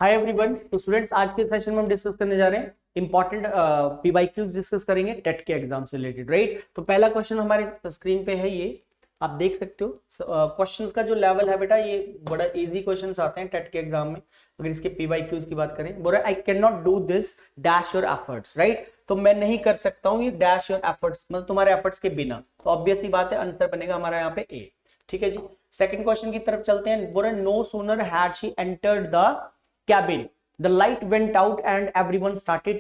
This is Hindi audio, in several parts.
Hi everyone. तो स्टूडेंट्स, आज के सेशन में हम डिस्कस करने जा रहे हैं इंपॉर्टेंट पीवाईक्यूज डिस्कस करेंगे टेट के एग्जाम से रिलेटेड, राइट। तो पहला क्वेश्चन हमारे स्क्रीन पे है, ये आप देख सकते हो। क्वेश्चंस का जो लेवल है बेटा, ये बड़ा इजी क्वेश्चंस आते हैं टेट के एग्जाम में। अगर इसके पीवाईक्यूज की बात करें, बोल रहा है I can not do this dash your efforts, right. तो मैं नहीं कर सकता हूँ ये डैश योर एफर्ट्स, मतलब तुम्हारे एफर्ट्स के बिना। तो ऑब्वियसली बात है, आंसर बनेगा हमारा यहाँ पे ए। ठीक है जी। सेकंड क्वेश्चन की तरफ चलते हैं। बोल रहा है no sooner had she entered the cabin, the light went out and everyone started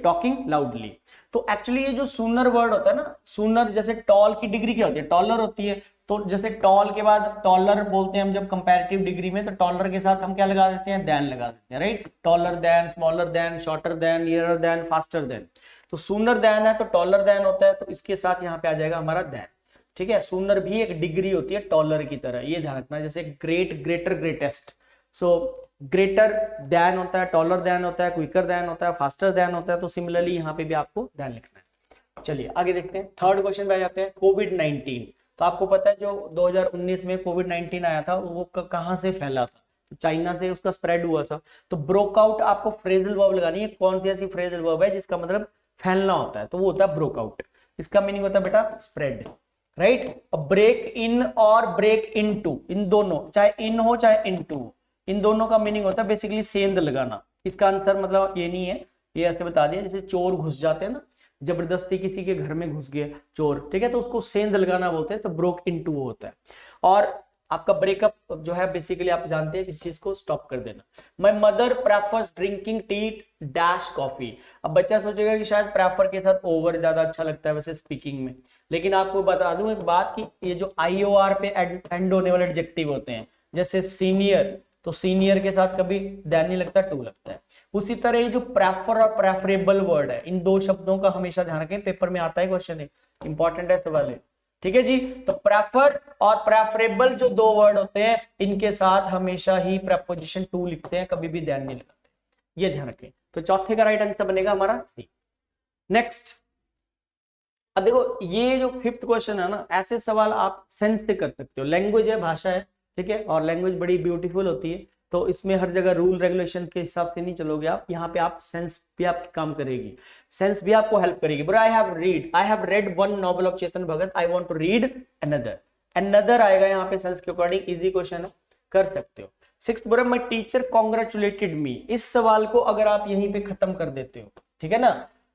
talking loudly। तो एक्चुअली ये जो सूनर वर्ड होता है ना, सूनर जैसे टॉल की डिग्री क्या होती है, टॉलर होती है। तो जैसे टॉल के बाद टॉलर बोलते हैं हम जब कंपैरेटिव डिग्री में, तो टॉलर के साथ हम क्या लगा देते हैं, देन लगा देते हैं, right. Taller than, smaller than, shorter than, nearer than, faster than. तो सूनर देन है तो टॉलर देन होता है, तो इसके साथ यहाँ पे आ जाएगा हमारा देन। ठीक है। सूनर भी एक डिग्री होती है टॉलर की तरह, ये ध्यान रखना। जैसे great, greater, greatest. So greater than होता है, टॉलर देन होता है, क्विकर देन होता है, फास्टर देन होता है। तो सिमिलरली यहाँ पे भी आपको देन लिखना है। चलिए आगे देखते हैं। थर्ड क्वेश्चन पे आ जाते हैं। कोविड-19, तो आपको पता है जो 2019 में कोविड-19 आया था वो कहाँ से फैला था, चाइना से उसका स्प्रेड हुआ था। तो ब्रोक आउट आपको फ्रेजल वर्ब लगानी है। कौन सी ऐसी फ्रेजल वर्ब है जिसका मतलब फैलना होता है, तो वो होता है ब्रोक आउट। इसका मीनिंग होता है बेटा स्प्रेड, राइट। ब्रेक इन और ब्रेक इनटू, इन दोनों, चाहे इन हो चाहे इनटू, इन दोनों का मीनिंग होता है बेसिकली सेंध लगाना। इसका आंसर मतलब ये नहीं है, ये ऐसे बता दिया जैसे चोर घुस जाते हैं ना, जबरदस्ती किसी के घर में घुस गए चोर, ठीक है, तो उसको सेंध लगाना बोलते हैं। तो ब्रोक इनटू होता है। और आपका ब्रेकअप जो है बेसिकली आप जानते हैं किस चीज को स्टॉप कर देना। My mother prefers drinking tea dash coffee. अब बच्चा सोचेगा कि शायद प्रेफर के साथ ओवर ज्यादा अच्छा लगता है वैसे स्पीकिंग में, लेकिन आपको बता दूं एक बात कि ये जो IOR पे एंड होने वाले एडजेक्टिव होते हैं, जैसे सीनियर, तो सीनियर के साथ कभी देन नहीं लगता, टू लगता है। उसी तरह ये जो प्रेफर और प्रेफरेबल वर्ड है, इन दो शब्दों का हमेशा ध्यान रखें, पेपर में आता है क्वेश्चन है, इंपॉर्टेंट है सवाल है। ठीक है जी। तो प्रेफर और प्रेफरेबल जो दो वर्ड होते हैं, इनके साथ हमेशा ही प्रेपोजिशन टू लिखते हैं, कभी भी देन नहीं लगाते, ये ध्यान रखें। तो चौथे का राइट आंसर बनेगा हमारा सी। नेक्स्ट, अब देखो ये जो फिफ्थ क्वेश्चन है ना, ऐसे सवाल आप सेंस से कर सकते हो। लैंग्वेज है, भाषा है, ठीक है, और लैंग्वेज बड़ी ब्यूटीफुल होती है। तो इसमें हर जगह रूल रेगुलेशन के हिसाब से नहीं चलोगे आप, यहाँ पे आप सेंस भी आपकी काम करेगी, सेंस भी आपको हेल्प करेगी। But I have read one novel of Chetan Bhagat, I want to read another. Another आएगा यहाँ पे सेंस के अकॉर्डिंग, इजी क्वेश्चन है, कर सकते हो। सिक्स्थ, बोला माय टीचर कांग्रेचुलेटेड मी। इस सवाल को अगर आप यहीं पे खत्म कर देते हो, ठीक है ना,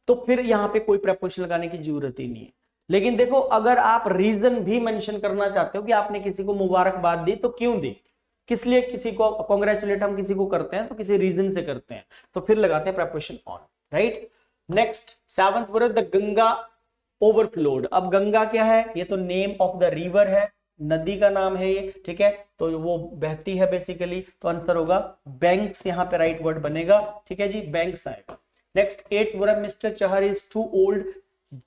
तो फिर यहाँ पे कोई प्रपोजिशन लगाने की जरूरत ही नहीं है। लेकिन देखो, अगर आप रीजन भी मेंशन करना चाहते हो कि आपने किसी को मुबारकबाद दी, तो क्यों दी, किस लिए किसी को कॉन्ग्रेचुलेट हम किसी को करते हैं, तो किसी रीजन से करते हैं, तो फिर लगाते हैं preposition on, right. Next, seventh, बोले द गंगा ओवरफ्लोड। अब गंगा क्या है, ये तो नेम ऑफ द रिवर है, नदी का नाम है ये, ठीक है, तो वो बहती है बेसिकली। तो आंसर होगा बैंक्स, यहाँ पे राइट वर्ड बनेगा, ठीक है जी, बैंक्स आएगा। नेक्स्ट, एट, बोला mister Chahar is too old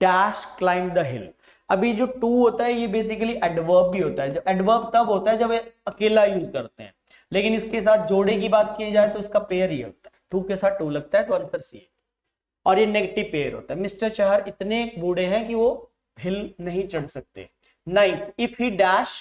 dash climb the hill. अभी जो टू होता है ये बेसिकली एडवर्ब भी होता है। जब एडवर्ब तब होता है जब अकेला यूज करते हैं, लेकिन इसके साथ जोड़े की बात की जाए तो इसका पेयर ही होता है, टू के साथ टू लगता है, तो आंसर सी है। और ये नेगेटिव पेयर होता है। मिस्टर चहर इतने बूढ़े हैं कि वो हिल नहीं चढ़ सकते। Ninth, if he dash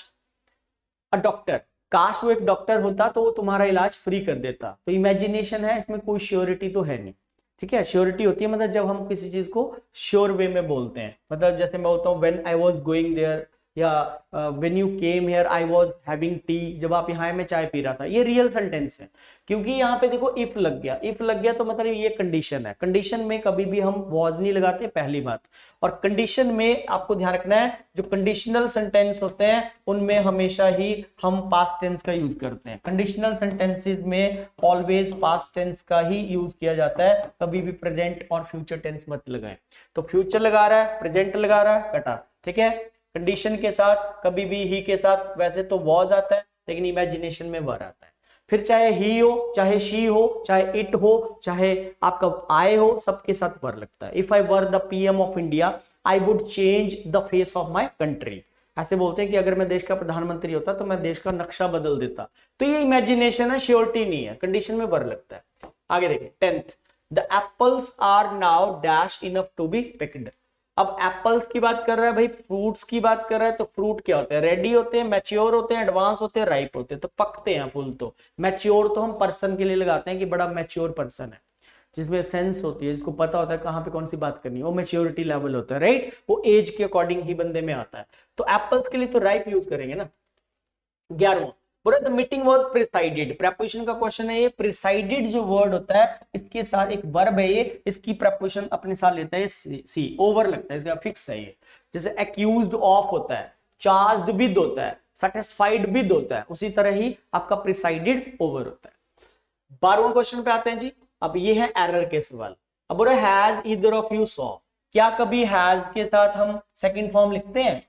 a doctor, काश वो एक डॉक्टर होता तो वो तुम्हारा इलाज फ्री कर देता। तो इमेजिनेशन है, इसमें कोई श्योरिटी तो है नहीं, ठीक है। श्योरिटी होती है मतलब जब हम किसी चीज को श्योर वे में बोलते हैं, मतलब जैसे मैं बोलता हूँ when I was going there, या when you came here I was having tea, जब आप यहाँ मैं चाय पी रहा था, ये रियल सेंटेंस है। क्योंकि यहाँ पे देखो इफ लग गया, इफ लग गया तो मतलब ये कंडीशन है। कंडीशन में कभी भी हम वाज नहीं लगाते, पहली बात। और कंडीशन में आपको ध्यान रखना है, जो कंडीशनल सेंटेंस होते हैं उनमें हमेशा ही हम पास्ट टेंस का यूज करते हैं। कंडीशनल सेंटेंसेस में ऑलवेज पास्ट टेंस का ही यूज किया जाता है, कभी भी प्रेजेंट और फ्यूचर टेंस मत लगाएं। तो फ्यूचर लगा रहा है, प्रेजेंट लगा रहा है, कटा, ठीक है। कंडीशन के साथ कभी भी ही के साथ वैसे तो वॉज आता है, लेकिन इमेजिनेशन में वर आता है। फिर चाहे ही हो, चाहे शी हो, चाहे इट हो, चाहे आपका आए हो, सबके साथ वर लगता है। If I were the PM of India I would change the face of my country. ऐसे बोलते हैं कि अगर मैं देश का प्रधानमंत्री होता तो मैं देश का नक्शा बदल देता। तो ये इमेजिनेशन है, श्योरिटी नहीं है, कंडीशन में वर लगता है। आगे देखिए, 10th, the apples are now dash enough to be picked. अब एप्पल्स की बात कर रहा है भाई, फ्रूट्स की बात कर रहा है, तो फ्रूट क्या होते हैं, रेडी होते हैं, मैच्योर होते हैं, एडवांस होते हैं, राइप होते हैं, तो पकते हैं फूल। तो मैच्योर तो हम पर्सन के लिए लगाते हैं कि बड़ा मैच्योर पर्सन है, जिसमें सेंस होती है, जिसको पता होता है कहाँ पे कौन सी बात करनी है, वो मैच्योरिटी लेवल होता है, राइट, वो एज के अकॉर्डिंग ही बंदे में आता है। तो एप्पल्स के लिए तो राइप यूज करेंगे ना। 11वां, बोला the meeting was presided, preposition का क्वेश्चन है ये। प्रिसाइडेड जो वर्ड होता है इसके साथ एक वर्ब है ये, इसकी प्रेपोजिशन अपने साथ लेता है सी, ओवर लगता है, इसका फिक्स है ये। जैसे एक्यूज्ड ऑफ होता है, चार्ज्ड विद होता है, सेटिस्फाइड विद होता है, उसी तरह ही आपका प्रिसाइडेड ओवर होता है। 12वां क्वेश्चन पे आते हैं जी। अब ये है एरर के सवाल। अब बोला has either of you saw, क्या कभी हैज के साथ हम सेकंड फॉर्म लिखते हैं?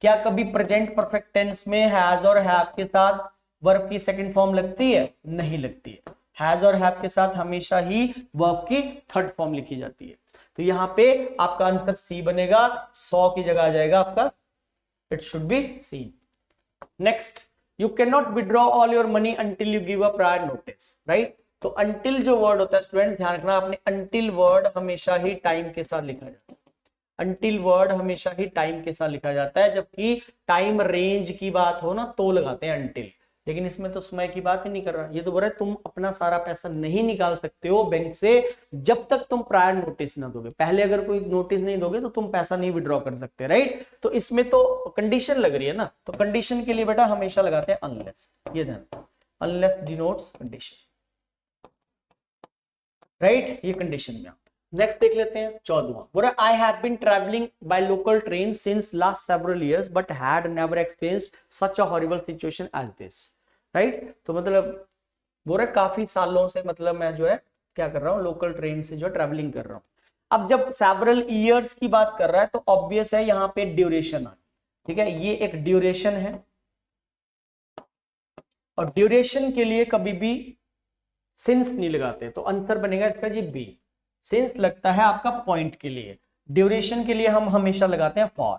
क्या कभी प्रेजेंट परफेक्ट टेंस में हैज और हैव के साथ वर्ब की सेकंड फॉर्म लगती है? नहीं लगती है। हैज और हैव के साथ हमेशा ही वर्ब की थर्ड फॉर्म लिखी जाती है। तो यहां पे आपका आंसर सी बनेगा, 100 की जगह आ जाएगा आपका, it should be C. Next, you can not withdraw all your money until you give a prior notice, right. तो अंटिल जो वर्ड होता है स्टूडेंट, ध्यान रखना आपने, अंटिल वर्ड हमेशा ही टाइम के साथ लिखा जाता है। अंटिल वर्ड हमेशा ही टाइम के साथ लिखा जाता है, जबकि टाइम रेंज की बात हो ना तो लगाते हैं अंटिल, लेकिन इसमें तो समय की बात ही नहीं कर रहा। ये तो बोल रहा है तुम अपना सारा पैसा नहीं निकाल सकते हो बैंक से जब तक तुम प्रायर नोटिस ना दोगे। पहले अगर कोई नोटिस नहीं दोगे तो तुम पैसा नहीं विड्रॉ कर सकते, राइट। तो इसमें तो कंडीशन लग रही है ना, तो कंडीशन के लिए बेटा हमेशा लगाते हैं अनलेस, ये ध्यान, अनलेस डिनोट्स कंडीशन, राइट, ये कंडीशन में। नेक्स्ट देख लेते हैं 14वां, बोला I have been travelling by local train since last several years but had never experienced such a horrible situation as this, right. तो मतलब बोल रहा काफी सालों से मतलब मैं जो है क्या कर रहा हूँ, लोकल ट्रेन से जो ट्रैवलिंग कर रहा हूँ। अब जब सेवरल इयर्स की बात कर रहा है तो ऑब्वियस है यहाँ पे ड्यूरेशन आ, ठीक है, ये एक ड्यूरेशन है, और ड्यूरेशन के लिए कभी भी सिंस नहीं लगाते, तो आंसर बनेगा इसका जी बी। सिंस लगता है आपका पॉइंट के लिए, ड्यूरेशन के लिए हम हमेशा लगाते हैं फॉर,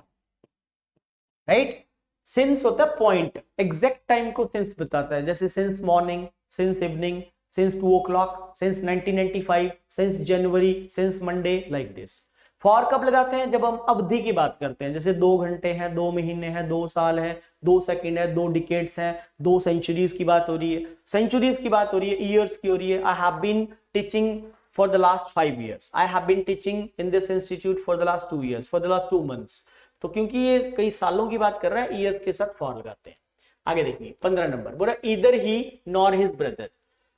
राइट। सिंस होता है पॉइंट, एग्जैक्ट टाइम को सिंस बताता है, जैसे since morning, since evening, since 2 o'clock, since 1995, since January, since Monday, like this. For कब लगाते हैं? जब हम अवधि की बात करते हैं, जैसे 2 घंटे हैं, 2 महीने हैं, 2 साल है, 2 सेकंड है, 2 डिकेड्स हैं, 2 सेंचुरीज की बात हो रही है, सेंचुरीज की बात हो रही है, ईयर्स की हो रही है। I have been teaching for the last 5 years, I have been teaching in this institute for the last 2 years, for the last 2 months। तो क्योंकि ये कई सालों की बात कर रहा है, ईयर्स के साथ फॉर लगाते हैं। आगे देखिए 15 नंबर, बोला ईदर ही नॉर हिज ब्रदर।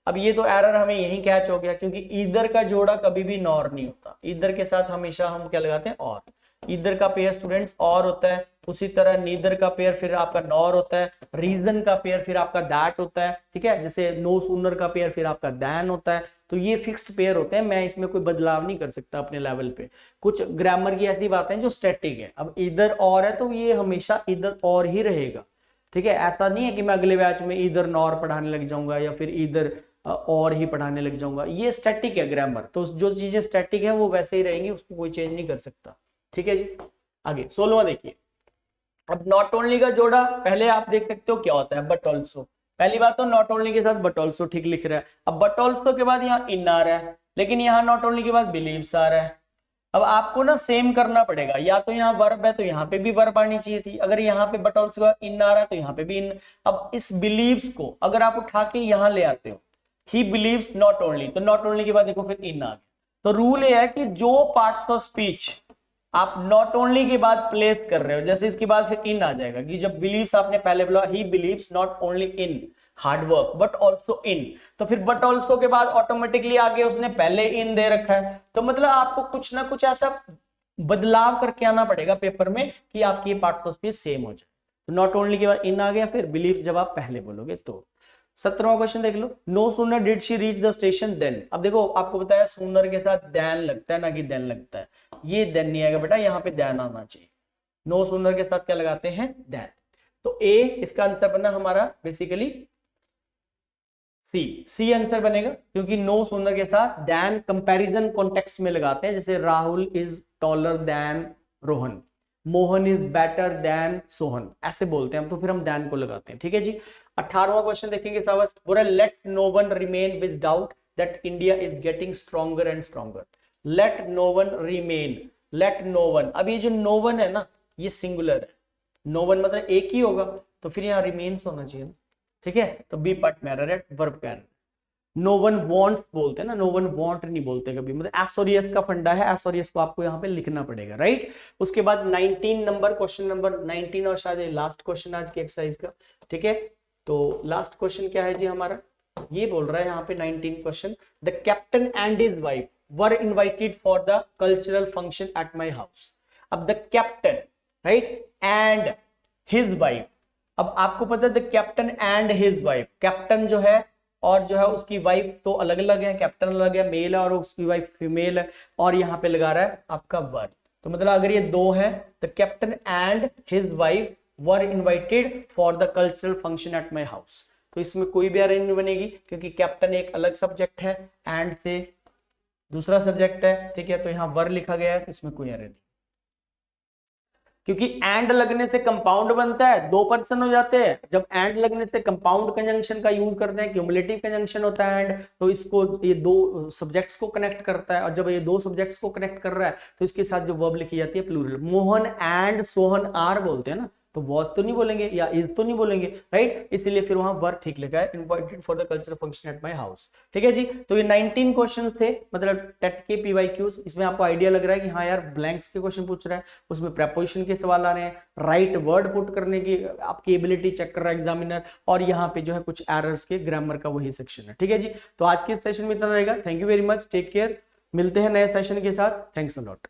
अब ये तो एरर हमें यहीं कैच हो गया, क्योंकि ईदर का जोड़ा कभी भी नॉर नहीं होता, ईदर के साथ हमेशा हम क्या लगाते हैं, और। ईदर का पेयर स्टूडेंट्स और होता है, उसी तरह नीदर का पेयर फिर आपका नॉर होता है, रीजन का पेयर फिर आपका दैट होता है, ठीक है, जैसे नो सूनर का पेयर फिर आपका दैन होता है। तो ये फिक्स्ड पेयर होते हैं, मैं इसमें कोई बदलाव नहीं कर सकता अपने लेवल पे। कुछ ग्रामर की ऐसी बातें जो स्टैटिक है, अब इधर और है तो ये हमेशा इधर और ही रहेगा, ठीक है। ऐसा नहीं है कि मैं अगले बैच में इधर नॉर पढ़ाने लग जाऊंगा या फिर इधर और ही पढ़ाने लग जाऊंगा, ये स्टैटिक है ग्रामर। तो जो चीजें स्टैटिक है वो वैसे ही रहेंगी, उसको कोई चेंज नहीं कर सकता, ठीक है जी। आगे 16वां देखिए। अब नॉट ओनली का जोड़ा पहले आप देख सकते हो क्या होता है, बट ऑल्सो। पहली बात तो नॉट ओनली के साथ बट ऑल्सो ठीक लिख रहा है। अब बट ऑल्सो के बाद यहाँ इन आ रहा है, लेकिन यहाँ नॉट ओनली के बाद बिलीव्स आ रहा है। अब आपको ना सेम करना पड़ेगा, या तो यहाँ वर्ब है तो यहाँ पे भी वर्ब आनी चाहिए थी, अगर यहाँ पे बट ऑल्सो का इन आ रहा है तो यहाँ पे भी इन। अब इस बिलीव्स को अगर आप उठा के यहाँ ले आते हो, ही बिलीव्स नॉट ओनली, तो नॉट ओनली के बाद देखो फिर इन आ गया। तो रूल ये है कि जो पार्ट्स ऑफ स्पीच आप नॉट ओनली के बाद प्लेस कर रहे हो, जैसे इसके बाद फिर इन आ जाएगा, कि जब बिलीव्स आपने पहले बोला, he believes not only in hard work but also in, तो फिर बट ऑल्सो के बाद ऑटोमेटिकली आगे उसने पहले इन दे रखा है। तो मतलब आपको कुछ ना कुछ ऐसा बदलाव करके आना पड़ेगा पेपर में कि आपकी ये पार्ट्स ऑफ स्पीच सेम हो जाए। तो नॉट ओनली के बाद इन आ गया, फिर बिलीव जब आप पहले बोलोगे तो। 17वां क्वेश्चन देख लो, no sooner did she reach the station then. अब देखो आपको बताया सूनर के साथ दैन लगता है ना कि देन लगता है, ये देन नहीं आएगा बेटा, यहाँ पे दैन आना चाहिए। नो सूनर के साथ क्या लगाते हैं, देन। तो ए इसका आंसर बना हमारा बेसिकली सी आंसर बनेगा, क्योंकि नो सूनर के साथ दैन कंपैरिजन कॉन्टेक्स्ट में लगाते हैं, जैसे Rahul is taller then Rohan, Mohan is better than Sohan, ऐसे बोलते हैं हम, तो फिर हम दैन को लगाते हैं, ठीक है जी। 18वां क्वेश्चन देखेंगे साहब, बोला let no one remain with doubt that India is getting stronger and stronger. Let no one remain, let no one. अब ये जो नो वन है ना, ये सिंगुलर है, नो वन मतलब एक ही होगा, तो फिर यहाँ रिमेन्स होना चाहिए ना, ठीक है। तो बी पार्ट में आ रहा है वर्ब पे आ रहा है। नो वन वॉन्ट्स बोलते हैं ना, नो वन वॉन्ट नहीं बोलते कभी, मतलब एसोरियस का फंडा है, एसोरियस को आपको यहाँ पे लिखना पड़ेगा, राइट। उसके बाद 19 नंबर, क्वेश्चन नंबर 19 और शायद लास्ट क्वेश्चन आज की एक्सरसाइज का, ठीक है। तो लास्ट क्वेश्चन क्या है जी हमारा, ये बोल रहा है यहाँ पे 19 question, the captain and his wife were invited for the cultural function at my house. अब the captain, right, and his wife, अब आपको पता है the captain and his wife, captain जो है और जो है उसकी वाइफ तो अलग अलग है, कैप्टन अलग है, मेल है, और उसकी वाइफ फीमेल है, और यहाँ पे लगा रहा है आपका वर। तो मतलब अगर ये दो है, the captain and his wife were invited for the cultural function at my house, तो इसमें कोई भी एरर नहीं बनेगी, क्योंकि कैप्टन एक अलग सब्जेक्ट है, एंड से दूसरा सब्जेक्ट है, ठीक है। तो यहाँ वर लिखा गया है, इसमें कोई एरर नहीं, क्योंकि एंड लगने से कंपाउंड बनता है, दो पर्सन हो जाते हैं। जब एंड लगने से कंपाउंड कंजंक्शन का यूज करते हैं, क्यूमुलेटिव कंजंक्शन होता है एंड, तो इसको ये दो सब्जेक्ट्स को कनेक्ट करता है, और जब ये दो सब्जेक्ट्स को कनेक्ट कर रहा है तो इसके साथ जो वर्ब लिखी जाती है plural. Mohan and Sohan are बोलते हैं ना, तो वॉज तो नहीं बोलेंगे या इज तो नहीं बोलेंगे, राइट, इसलिए फिर वहां वर्ब ठीक लिखा है, invited for the cultural function at my house, ठीक है जी। तो ये 19 क्वेश्चंस थे, मतलब टेट के पीवाईक्यूज। इसमें आपको आइडिया लग रहा है कि हाँ यार ब्लैंक्स के क्वेश्चन पूछ रहा है, उसमें प्रेपोजिशन के सवाल आ रहे हैं, राइट वर्ड पुट करने की आपकी एबिलिटी चेक कर रहा है एग्जामिनर, और यहाँ पे जो है कुछ एरर्स के ग्रामर का वही सेक्शन है, ठीक है जी। तो आज के सेशन में इतना रहेगा, thank you very much, take care, मिलते हैं नए सेशन के साथ, थैंक्स अ लॉट।